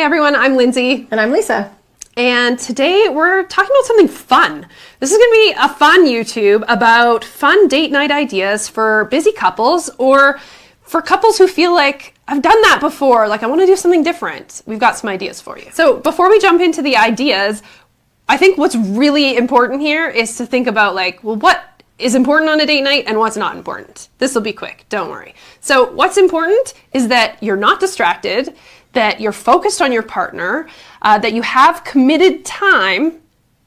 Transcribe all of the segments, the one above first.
everyone, I'm Lindsay. And I'm Lisa. And today we're talking about something fun. This is going to be a fun YouTube about fun date night ideas for busy couples or for couples who feel like, I've done that before, like I want to do something different. We've got some ideas for you. So before we jump into the ideas, I think what's really important here is to think about like, well, what is important on a date night and what's not important. This will be quick, don't worry. So what's important is that you're not distracted, that you're focused on your partner, that you have committed time,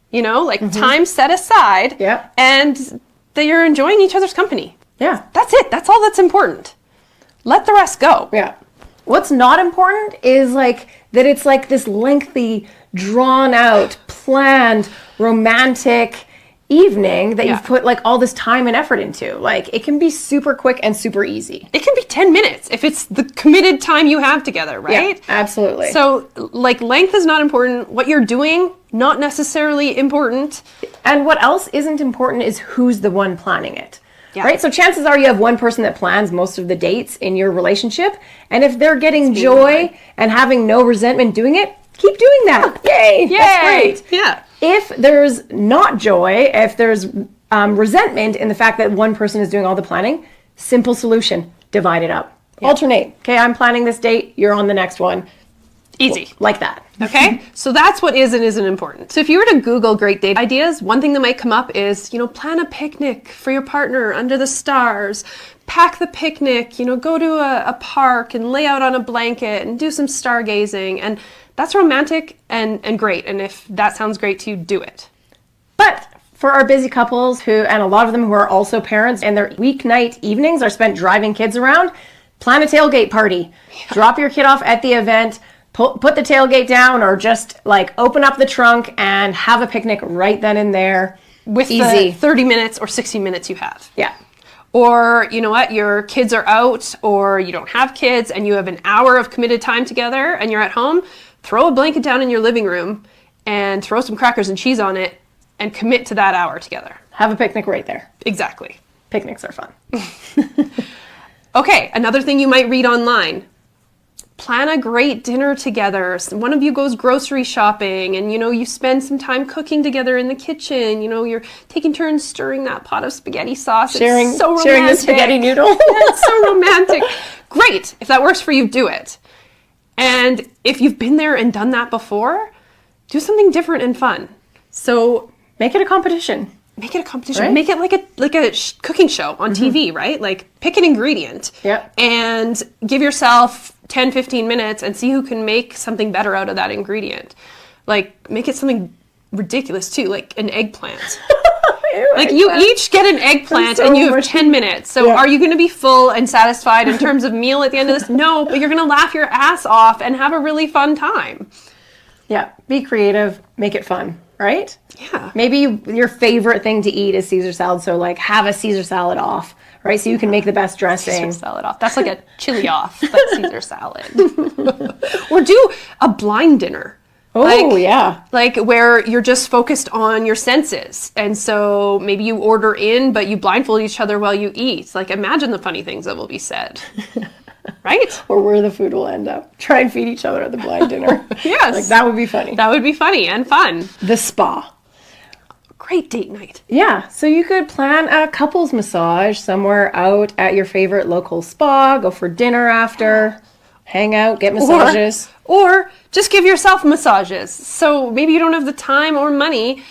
you know, like time set aside, and that you're enjoying each other's company. Yeah. That's it. That's all that's important. Let the rest go. Yeah. What's not important is like that it's like this lengthy, drawn out, planned, romantic evening that you've put like all this time and effort into. Like it can be super quick and super easy. It can be 10 minutes if it's the committed time you have together, right? Yeah, absolutely. So like length is not important. What you're doing, not necessarily important. And what else isn't important is who's the one planning it. Yeah. Right? So chances are you have one person that plans most of the dates in your relationship. And if they're getting joy and having no resentment doing it, keep doing that. Yay! That's great. Yeah. If there's not joy, if there's resentment in the fact that one person is doing all the planning, simple solution, divide it up. Yeah. Alternate. Okay, I'm planning this date, you're on the next one. Easy. Like that. Okay? So that's what is and isn't important. So if you were to Google great date ideas, one thing that might come up is, you know, plan a picnic for your partner under the stars. Pack the picnic, you know, go to a park and lay out on a blanket and do some stargazing. And that's romantic and great. And if that sounds great to you, do it. But for our busy couples and a lot of them who are also parents and their weeknight evenings are spent driving kids around, plan a tailgate party. Yeah. Drop your kid off at the event, put the tailgate down, or just like open up the trunk and have a picnic right then and there. With the 30 minutes or 60 minutes you have. Yeah. Or, you know what, your kids are out or you don't have kids and you have an hour of committed time together and you're at home, throw a blanket down in your living room and throw some crackers and cheese on it and commit to that hour together. Have a picnic right there. Exactly. Picnics are fun. Okay, another thing you might read online. Plan a great dinner together. One of you goes grocery shopping and, you know, you spend some time cooking together in the kitchen. You know, you're taking turns stirring that pot of spaghetti sauce. Sharing so romantic. Sharing the spaghetti noodle. It's so romantic. Great. If that works for you, do it. And if you've been there and done that before, do something different and fun. So make it a competition. Make it a competition. Right? Make it like a cooking show on TV, right? Like pick an ingredient and give yourself 10, 15 minutes and see who can make something better out of that ingredient. Like make it something ridiculous too, like an eggplant. Like you each get an eggplant and you have 10 minutes. So are you going to be full and satisfied in terms of meal at the end of this? No, but you're going to laugh your ass off and have a really fun time. Yeah. Be creative. Make it fun. Right? Yeah. Maybe your favorite thing to eat is Caesar salad. So like have a Caesar salad off, right? So you can make the best dressing. Caesar salad off. That's like a chili off, but Caesar salad. Or do a blind dinner. Oh, yeah. Like where you're just focused on your senses. And so maybe you order in, but you blindfold each other while you eat. Like imagine the funny things that will be said. Right? Or where the food will end up. Try and feed each other at the blind dinner. Yes. Like that would be funny. That would be funny and fun. The spa. Great date night. Yeah. So you could plan a couples massage somewhere out at your favorite local spa, go for dinner after, hang out, get massages. Or just give yourself massages. So maybe you don't have the time or money.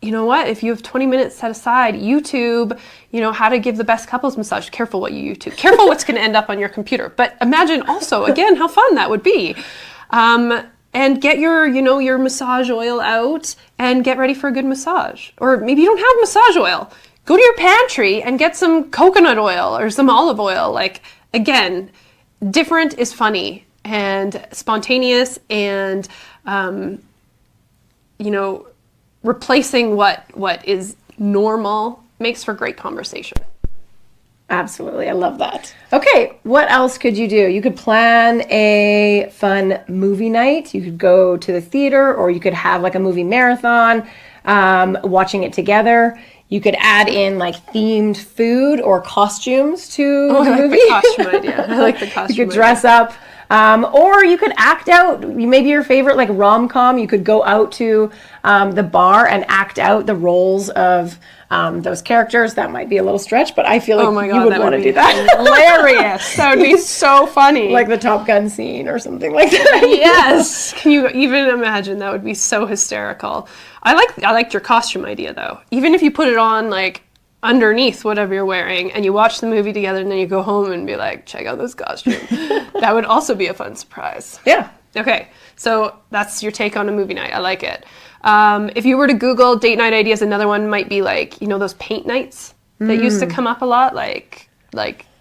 You know what? If you have 20 minutes set aside, YouTube, you know, how to give the best couples massage. Careful what you YouTube. Careful what's going to end up on your computer. But imagine also, again, how fun that would be. And get your, you know, your massage oil out and get ready for a good massage. Or maybe you don't have massage oil. Go to your pantry and get some coconut oil or some olive oil. Like, again, different is funny and spontaneous and, you know, replacing what is normal makes for great conversation. Absolutely. I love that. Okay. What else could you do? You could plan a fun movie night. You could go to the theater or you could have like a movie marathon, watching it together. You could add in like themed food or costumes to the movie. I like the costume idea. I like the costume You could dress up Or you could act out, maybe your favorite like rom-com, you could go out to the bar and act out the roles of those characters. That might be a little stretch, but I feel like Oh my you God, would that want to would do be that. hilarious. That would be so funny. Like the Top Gun scene or something like that. Yes. Can you even imagine? That would be so hysterical. I liked your costume idea though. Even if you put it on like underneath whatever you're wearing and you watch the movie together and then you go home and be like, check out this costume. That would also be a fun surprise. Yeah. Okay, so that's your take on a movie night. I like it. If you were to Google date night ideas, another one might be like, you know, those paint nights that used to come up a lot, like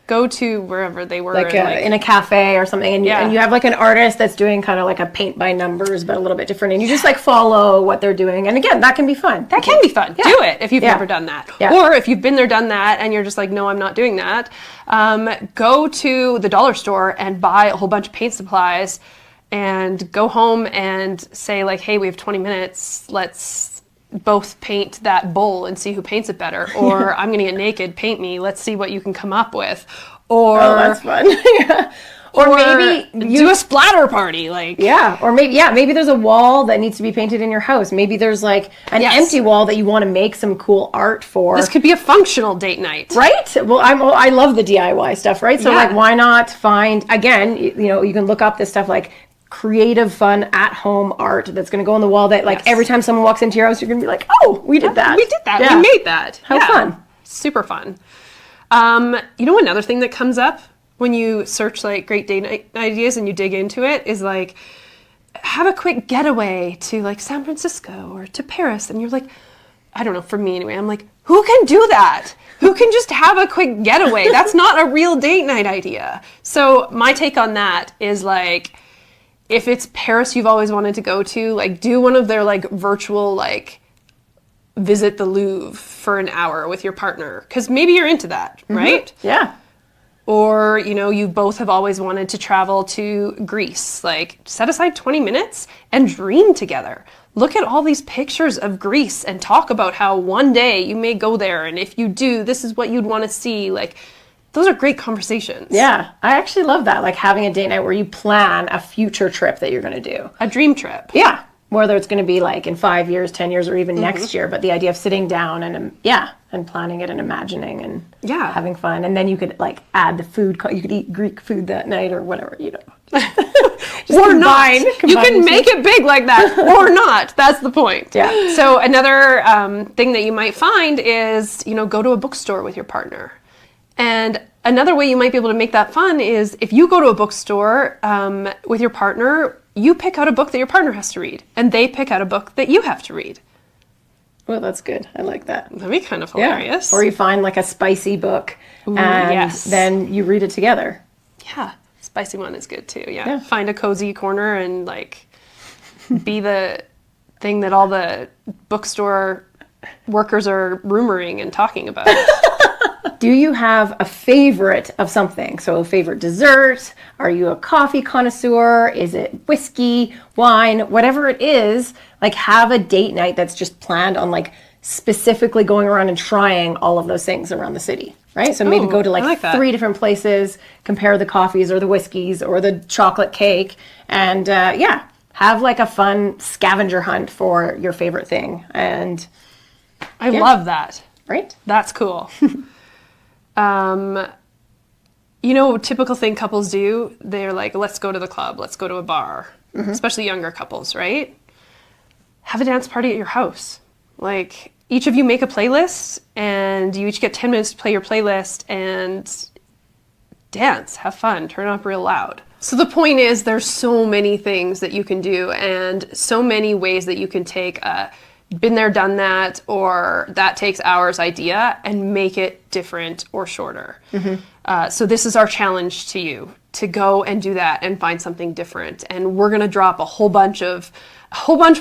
go to wherever they were. Like, in a cafe or something, and, Yeah. and you have like an artist that's doing kind of like a paint by numbers, but a little bit different, and you just like follow what they're doing. And again, that can be fun. That can be fun. Yeah. Do it if you've Yeah. never done that. Yeah. Or if you've been there, done that, and you're just like, no, I'm not doing that. Go to the dollar store and buy a whole bunch of paint supplies and go home and say like, hey, we have 20 minutes. Let's both paint that bowl and see who paints it better. Or I'm going to get naked, paint me. Let's see what you can come up with. Or, Oh, that's fun. Yeah. Or maybe you do a splatter party. Like, maybe there's a wall that needs to be painted in your house. Maybe there's like an Yes. empty wall that you want to make some cool art for. this could be a functional date night. Right? Well, I love the DIY stuff, right? So Yeah. like, why not find, again, you know, you can look up this stuff like creative, fun, at-home art that's going to go on the wall that like Yes. every time someone walks into your house, you're going to be like, oh, we did that. We did that. Yeah. We made that. How fun. Super fun. You know, another thing that comes up when you search like great date night ideas and you dig into it is like, have a quick getaway to like San Francisco or to Paris. And you're like, I don't know, for me anyway, I'm like, who can do that? Who can just have a quick getaway? That's not a real date night idea. So my take on that is like, if it's Paris you've always wanted to go to, like do one of their like virtual like visit the Louvre for an hour with your partner. Because maybe you're into that, right? Yeah. Or, you know, you both have always wanted to travel to Greece. Like, set aside 20 minutes and dream together. Look at all these pictures of Greece and talk about how one day you may go there. And if you do, this is what you'd want to see. Like, those are great conversations. Yeah. I actually love that. Like having a date night where you plan a future trip that you're going to do. A dream trip. Yeah. Whether it's going to be like in 5 years, 10 years, or even next year. But the idea of sitting down and and planning it and imagining and Yeah. having fun. And then you could like add the food. You could eat Greek food that night or whatever, you know. Or not. You combine can the make two. it big like that or not. That's the point. Yeah. So another thing that you might find is, you know, go to a bookstore with your partner. And another way you might be able to make that fun is if you go to a bookstore with your partner, you pick out a book that your partner has to read, and they pick out a book that you have to read. Well, that's good. I like that. That'd be kind of Yeah. hilarious. Or you find like a spicy book and yes. then you read it together. Yeah, spicy one is good too. Yeah. Yeah. Find a cozy corner and like be the thing that all the bookstore workers are rumoring and talking about. Do you have a favorite of something? So a favorite dessert? Are you a coffee connoisseur? Is it whiskey, wine, whatever it is? Like have a date night that's just planned on like specifically going around and trying all of those things around the city, right? So maybe Oh, go to I like that. 3 different places, compare the coffees or the whiskeys or the chocolate cake, and have like a fun scavenger hunt for your favorite thing. And I love that. right? That's cool. You know, typical thing couples do, they're like, let's go to the club, let's go to a bar, especially younger couples, right? Have a dance party at your house. Like, each of you make a playlist, and you each get 10 minutes to play your playlist and dance, have fun, turn it up real loud. So the point is, there's so many things that you can do, and so many ways that you can take a been there, done that, or that takes hours idea and make it different or shorter. So this is our challenge to you, to go and do that and find something different. And we're gonna drop a whole bunch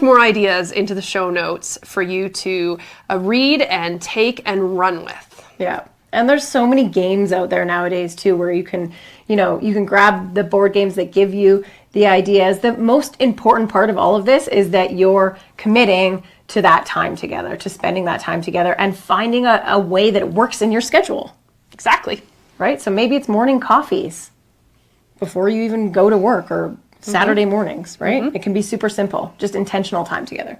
more ideas into the show notes for you to read and take and run with. Yeah. And there's so many games out there nowadays too, where you can grab the board games that give you the ideas. The most important part of all of this is that you're committing to that time together, to spending that time together and finding a way that it works in your schedule, Exactly. right? So maybe it's morning coffees. before you even go to work or Saturday mornings, right? It can be super simple, just intentional time together.